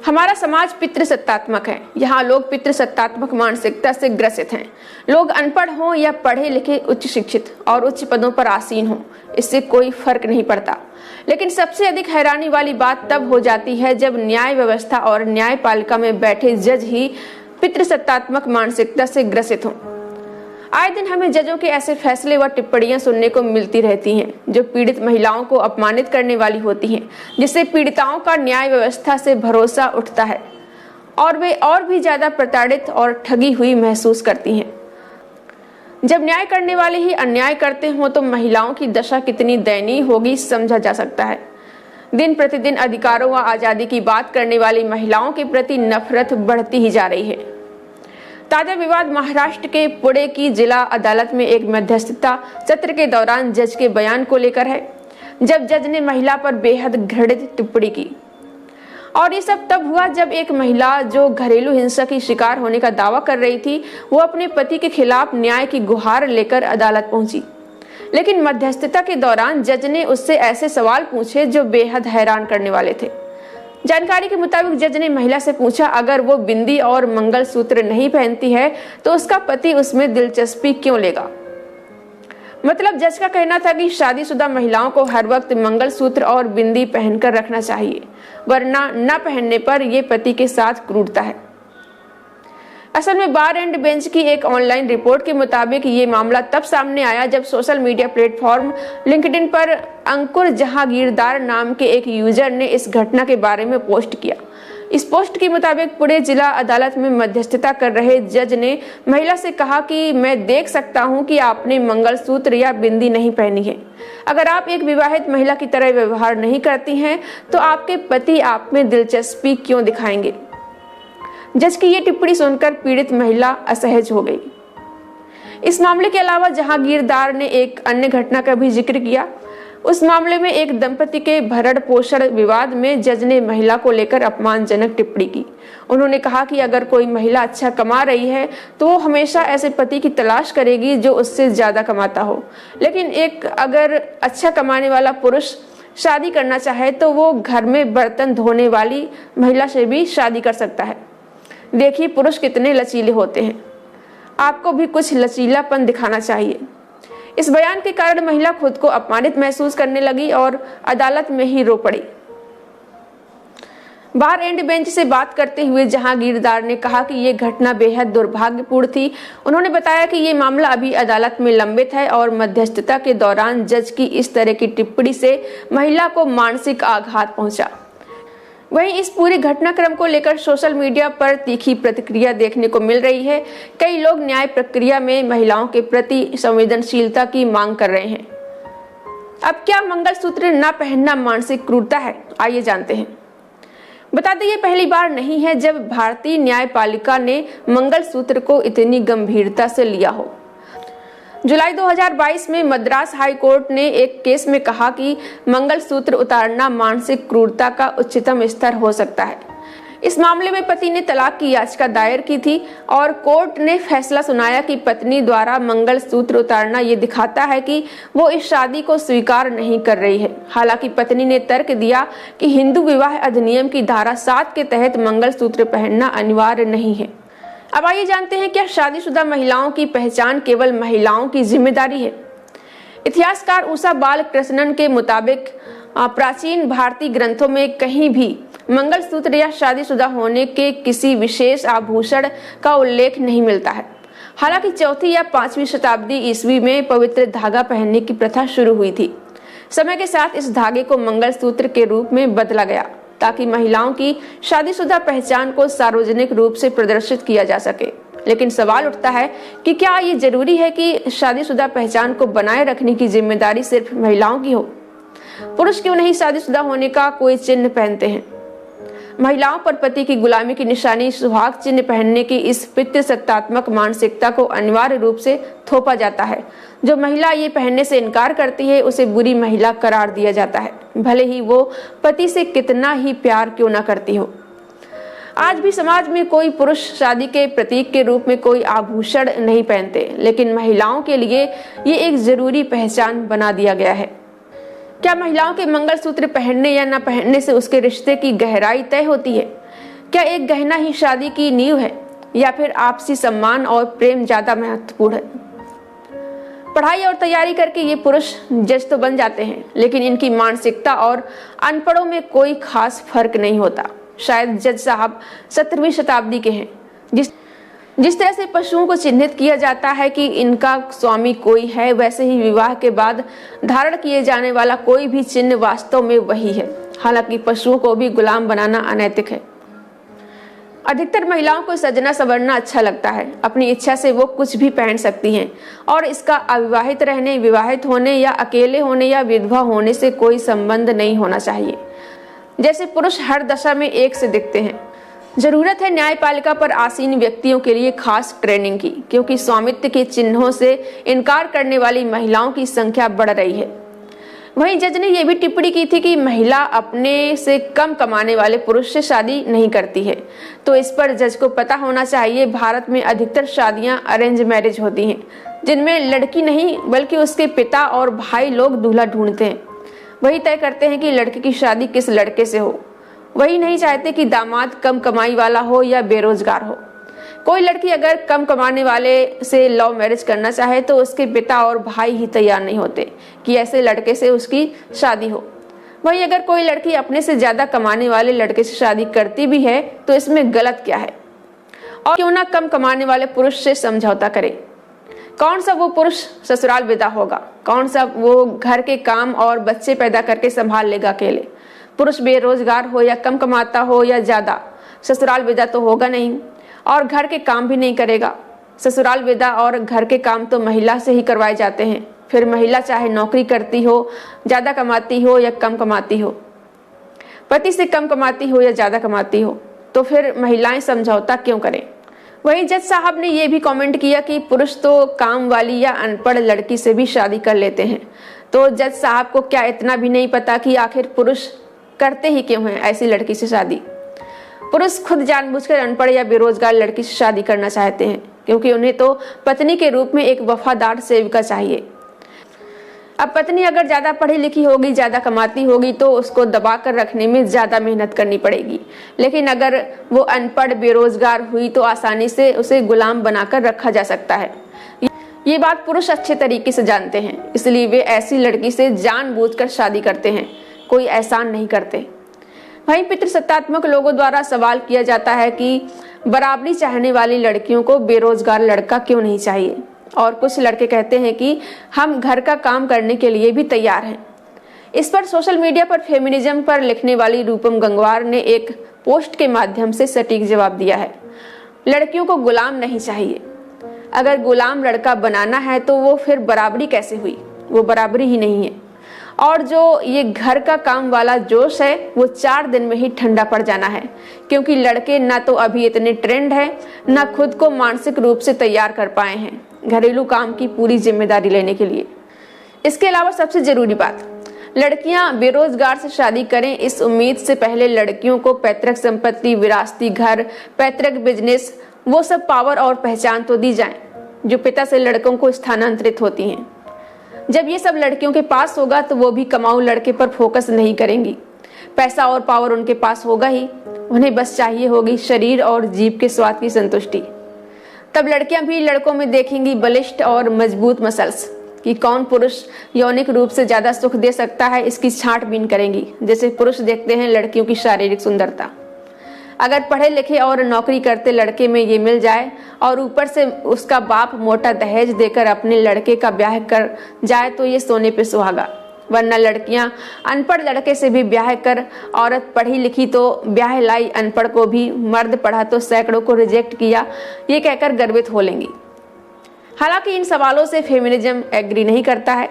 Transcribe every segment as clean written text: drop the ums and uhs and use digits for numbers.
हमारा समाज पितृसत्तात्मक है। यहाँ लोग पितृसत्तात्मक मानसिकता से ग्रसित हैं। लोग अनपढ़ हों या पढ़े लिखे, उच्च शिक्षित और उच्च पदों पर आसीन हों, इससे कोई फर्क नहीं पड़ता। लेकिन सबसे अधिक हैरानी वाली बात तब हो जाती है जब न्याय व्यवस्था और न्यायपालिका में बैठे जज ही पितृसत्तात्मक मानसिकता से ग्रसित हों। आए दिन हमें जजों के ऐसे फैसले व टिप्पणियां सुनने को मिलती रहती हैं जो पीड़ित महिलाओं को अपमानित करने वाली होती हैं, जिससे पीड़िताओं का न्याय व्यवस्था से भरोसा उठता है और वे और भी ज्यादा प्रताड़ित और ठगी हुई महसूस करती हैं। जब न्याय करने वाले ही अन्याय करते हों तो महिलाओं की दशा कितनी दयनीय होगी समझा जा सकता है। दिन प्रतिदिन अधिकारों व आजादी की बात करने वाली महिलाओं के प्रति नफरत बढ़ती ही जा रही है। ताजा विवाद महाराष्ट्र के पुणे की जिला अदालत में एक मध्यस्थता सत्र के दौरान जज के बयान को लेकर है, जब जज ने महिला पर बेहद घृणित टिप्पणी की। और ये सब तब हुआ जब एक महिला जो घरेलू हिंसा की शिकार होने का दावा कर रही थी, वो अपने पति के खिलाफ न्याय की गुहार लेकर अदालत पहुंची। लेकिन मध्यस्थता के दौरान जज ने उससे ऐसे सवाल पूछे जो बेहद हैरान करने वाले थे। जानकारी के मुताबिक जज ने महिला से पूछा, अगर वो बिंदी और मंगलसूत्र नहीं पहनती है तो उसका पति उसमें दिलचस्पी क्यों लेगा। मतलब जज का कहना था कि शादीशुदा महिलाओं को हर वक्त मंगलसूत्र और बिंदी पहनकर रखना चाहिए, वरना न पहनने पर ये पति के साथ क्रूरता है। असल में बार एंड बेंच की एक ऑनलाइन रिपोर्ट के मुताबिक ये मामला तब सामने आया जब सोशल मीडिया प्लेटफॉर्म लिंक्डइन पर अंकुर जहांगीरदार नाम के एक यूजर ने इस घटना के बारे में पोस्ट किया। इस पोस्ट के मुताबिक पुणे जिला अदालत में मध्यस्थता कर रहे जज ने महिला से कहा कि मैं देख सकता हूं कि आपने मंगलसूत्र या बिंदी नहीं पहनी है। अगर आप एक विवाहित महिला की तरह व्यवहार नहीं करती हैं तो आपके पति आप में दिलचस्पी क्यों दिखाएंगे। जज की ये टिप्पणी सुनकर पीड़ित महिला असहज हो गई। इस मामले के अलावा जहांगीरदार ने एक अन्य घटना का भी जिक्र किया। उस मामले में एक दंपति के भरण पोषण विवाद में जज ने महिला को लेकर अपमानजनक टिप्पणी की। उन्होंने कहा कि अगर कोई महिला अच्छा कमा रही है तो वो हमेशा ऐसे पति की तलाश करेगी जो उससे ज्यादा कमाता हो, लेकिन एक अगर अच्छा कमाने वाला पुरुष शादी करना चाहे तो वो घर में बर्तन धोने वाली महिला से भी शादी कर सकता है। देखिए पुरुष कितने लचीले होते हैं, आपको भी कुछ लचीलापन दिखाना चाहिए। इस बयान के कारण महिला खुद को अपमानित महसूस करने लगी और अदालत में ही रो पड़ी। बार एंड बेंच से बात करते हुए जहांगीरदार ने कहा कि ये घटना बेहद दुर्भाग्यपूर्ण थी। उन्होंने बताया कि ये मामला अभी अदालत में लंबित है और मध्यस्थता के दौरान जज की इस तरह की टिप्पणी से महिला को मानसिक आघात पहुंचा। वहीं इस पूरे घटनाक्रम को लेकर सोशल मीडिया पर तीखी प्रतिक्रिया देखने को मिल रही है। कई लोग न्याय प्रक्रिया में महिलाओं के प्रति संवेदनशीलता की मांग कर रहे हैं। अब क्या मंगलसूत्र न पहनना मानसिक क्रूरता है? आइए जानते हैं। बता दें, ये पहली बार नहीं है जब भारतीय न्यायपालिका ने मंगलसूत्र को इतनी गंभीरता से लिया हो। जुलाई 2022 में मद्रास हाई कोर्ट ने एक केस में कहा कि मंगलसूत्र उतारना मानसिक क्रूरता का उच्चतम स्तर हो सकता है। इस मामले में पति ने तलाक की याचिका दायर की थी और कोर्ट ने फैसला सुनाया कि पत्नी द्वारा मंगलसूत्र उतारना ये दिखाता है कि वो इस शादी को स्वीकार नहीं कर रही है। हालांकि पत्नी ने तर्क दिया कि हिंदू विवाह अधिनियम की धारा 7 के तहत मंगलसूत्र पहनना अनिवार्य नहीं है। अब आइए जानते हैं, क्या शादीशुदा महिलाओं की पहचान केवल महिलाओं की जिम्मेदारी है? इतिहासकार उषा बालकृष्णन के मुताबिक प्राचीन भारतीय ग्रंथों में कहीं भी मंगलसूत्र या शादीशुदा होने के किसी विशेष आभूषण का उल्लेख नहीं मिलता है। हालांकि 4वीं या 5वीं शताब्दी ईस्वी में पवित्र धागा पहनने की प्रथा शुरू हुई थी। समय के साथ इस धागे को मंगलसूत्र के रूप में बदला गया ताकि महिलाओं की शादीशुदा पहचान को सार्वजनिक रूप से प्रदर्शित किया जा सके। लेकिन सवाल उठता है कि क्या ये जरूरी है कि शादीशुदा पहचान को बनाए रखने की जिम्मेदारी सिर्फ महिलाओं की हो? पुरुष क्यों नहीं शादीशुदा होने का कोई चिन्ह पहनते हैं? महिलाओं पर पति की गुलामी की निशानी सुहाग चिन्ह पहनने की इस पितृसत्तात्मक मानसिकता को अनिवार्य रूप से थोपा जाता है। जो महिला ये पहनने से इनकार करती है उसे बुरी महिला करार दिया जाता है, भले ही वो पति से कितना ही प्यार क्यों न करती हो। आज भी समाज में कोई पुरुष शादी के प्रतीक के रूप में कोई आभूषण नहीं पहनते, लेकिन महिलाओं के लिए ये एक जरूरी पहचान बना दिया गया है। क्या महिलाओं के मंगलसूत्र पहनने या न पहनने से उसके रिश्ते की गहराई तय होती है? क्या एक गहना ही शादी की नींव है या फिर आपसी सम्मान और प्रेम ज्यादा महत्वपूर्ण है? पढ़ाई और तैयारी करके ये पुरुष जज तो बन जाते हैं, लेकिन इनकी मानसिकता और अनपढ़ों में कोई खास फर्क नहीं होता। शायद जज साहब 17वीं शताब्दी के हैं। जिस तरह से पशुओं को चिन्हित किया जाता है कि इनका स्वामी कोई है, वैसे ही विवाह के बाद धारण किए जाने वाला कोई भी चिन्ह वास्तव में वही है। हालांकि पशुओं को भी गुलाम बनाना अनैतिक है। अधिकतर महिलाओं को सजना संवरना अच्छा लगता है। अपनी इच्छा से वो कुछ भी पहन सकती हैं और इसका अविवाहित रहने, विवाहित होने या अकेले होने या विधवा होने से कोई संबंध नहीं होना चाहिए। जैसे पुरुष हर दशा में एक से दिखते हैं। जरूरत है न्यायपालिका पर आसीन व्यक्तियों के लिए खास ट्रेनिंग की, क्योंकि स्वामित्व के चिन्हों से इनकार करने वाली महिलाओं की संख्या बढ़ रही है। वहीं जज ने यह भी टिप्पणी की थी कि महिला अपने से कम कमाने वाले पुरुष से शादी नहीं करती है। तो इस पर जज को पता होना चाहिए, भारत में अधिकतर शादियां अरेंज मैरिज होती हैं, जिनमें लड़की नहीं बल्कि उसके पिता और भाई लोग दूल्हा ढूंढते हैं। वही तय करते हैं कि लड़के की शादी किस लड़के से हो। वही नहीं चाहते कि दामाद कम कमाई वाला हो या बेरोजगार हो। कोई लड़की अगर कम कमाने वाले से लव मैरिज करना चाहे तो उसके पिता और भाई ही तैयार नहीं होते कि ऐसे लड़के से उसकी शादी हो। वहीं अगर कोई लड़की अपने से ज्यादा कमाने वाले लड़के से शादी करती भी है तो इसमें गलत क्या है? और क्यों ना कम कमाने वाले पुरुष से समझौता करे। कौन सा वो पुरुष ससुराल विदा होगा? कौन सा वो घर के काम और बच्चे पैदा करके संभाल लेगा अकेले? पुरुष बेरोजगार हो या कम कमाता हो या ज्यादा, ससुराल विदा तो होगा नहीं और घर के काम भी नहीं करेगा। ससुराल विदा और घर के काम तो महिला से ही करवाए जाते हैं। फिर महिला चाहे नौकरी करती हो, ज्यादा कमाती हो या कम कमाती हो, पति से कम कमाती हो या ज्यादा कमाती हो, तो फिर महिलाएं समझौता क्यों करें? वहीं जज साहब ने यह भी कमेंट किया कि पुरुष तो काम वाली या अनपढ़ लड़की से भी शादी कर लेते हैं। तो जज साहब को क्या इतना भी नहीं पता कि आखिर पुरुष करते ही क्यों हैं ऐसी लड़की से शादी? पुरुष खुद जानबूझकर अनपढ़ या बेरोजगार लड़की से शादी करना चाहते हैं, क्योंकि उन्हें तो पत्नी के रूप में एक वफादार सेविका चाहिए। अब पत्नी अगर ज्यादा पढ़ी लिखी होगी, ज्यादा कमाती होगी, तो उसको दबा कर रखने में ज्यादा मेहनत करनी पड़ेगी। लेकिन अगर वो अनपढ़ बेरोजगार हुई तो आसानी से उसे गुलाम बनाकर रखा जा सकता है। ये बात पुरुष अच्छे तरीके से जानते हैं, इसलिए वे ऐसी लड़की से जानबूझकर शादी करते हैं, कोई एहसान नहीं करते। वहीं पितृसत्तात्मक लोगों द्वारा सवाल किया जाता है कि बराबरी चाहने वाली लड़कियों को बेरोजगार लड़का क्यों नहीं चाहिए, और कुछ लड़के कहते हैं कि हम घर का काम करने के लिए भी तैयार हैं। इस पर सोशल मीडिया पर फेमिनिज्म पर लिखने वाली रूपम गंगवार ने एक पोस्ट के माध्यम से सटीक जवाब दिया है। लड़कियों को गुलाम नहीं चाहिए। अगर गुलाम लड़का बनाना है तो वो फिर बराबरी कैसे हुई? वो बराबरी ही नहीं है। और जो ये घर का काम वाला जोश है वो 4 दिन में ही ठंडा पड़ जाना है, क्योंकि लड़के ना तो अभी इतने ट्रेंड है, ना खुद को मानसिक रूप से तैयार कर पाए हैं घरेलू काम की पूरी जिम्मेदारी लेने के लिए। इसके अलावा सबसे जरूरी बात, लड़कियां बेरोजगार से शादी करें इस उम्मीद से पहले लड़कियों को पैतृक संपत्ति, विरासती घर, पैतृक बिजनेस, वो सब पावर और पहचान तो दी जाए जो पिता से लड़कों को स्थानांतरित होती हैं। जब ये सब लड़कियों के पास होगा तो वो भी कमाऊ लड़के पर फोकस नहीं करेंगी। पैसा और पावर उनके पास होगा ही, उन्हें बस चाहिए होगी शरीर और जीभ के स्वाद की संतुष्टि। तब लड़कियां भी लड़कों में देखेंगी बलिष्ठ और मजबूत मसल्स कि कौन पुरुष यौनिक रूप से ज्यादा सुख दे सकता है, इसकी छांटबीन करेंगी, जैसे पुरुष देखते हैं लड़कियों की शारीरिक सुंदरता। अगर पढ़े लिखे और नौकरी करते लड़के में ये मिल जाए और ऊपर से उसका बाप मोटा दहेज देकर अपने लड़के का ब्याह कर जाए तो ये सोने पे सुहागा। वरना लड़कियां अनपढ़ लड़के से भी ब्याह कर, औरत पढ़ी लिखी तो ब्याह लाई अनपढ़ को भी, मर्द पढ़ा तो सैकड़ों को रिजेक्ट किया, ये कहकर गर्वित हो लेंगी। हालांकि इन सवालों से फेमिनिज्म एग्री नहीं करता है।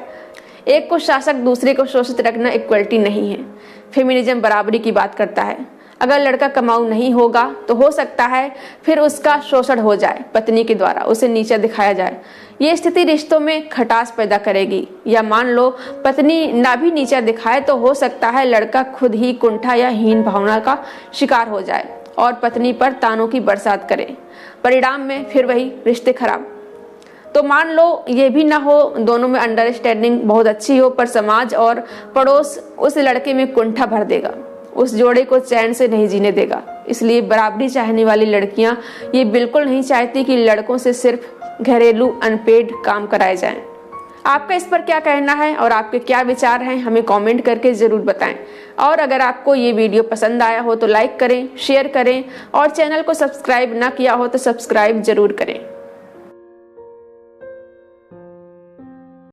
एक को शासक दूसरे को शोषित रखना इक्वलिटी नहीं है। फेमिनिज्म बराबरी की बात करता है। अगर लड़का कमाऊ नहीं होगा तो हो सकता है फिर उसका शोषण हो जाए, पत्नी के द्वारा उसे नीचा दिखाया जाए। ये स्थिति रिश्तों में खटास पैदा करेगी। या मान लो पत्नी ना भी नीचा दिखाए तो हो सकता है लड़का खुद ही कुंठा या हीन भावना का शिकार हो जाए और पत्नी पर तानों की बरसात करे। परिणाम में फिर वही रिश्ते खराब। तो मान लो ये भी ना हो, दोनों में अंडरस्टैंडिंग बहुत अच्छी हो, पर समाज और पड़ोस उस लड़के में कुंठा भर देगा उस जोड़े को चैन से नहीं जीने देगा। इसलिए बराबरी चाहने वाली लड़कियां ये बिल्कुल नहीं चाहती कि लड़कों से सिर्फ घरेलू अनपेड काम कराए जाएं। आपका इस पर क्या कहना है और आपके क्या विचार हैं, हमें कमेंट करके ज़रूर बताएं। और अगर आपको ये वीडियो पसंद आया हो तो लाइक करें, शेयर करें और चैनल को सब्सक्राइब ना किया हो तो सब्सक्राइब जरूर करें।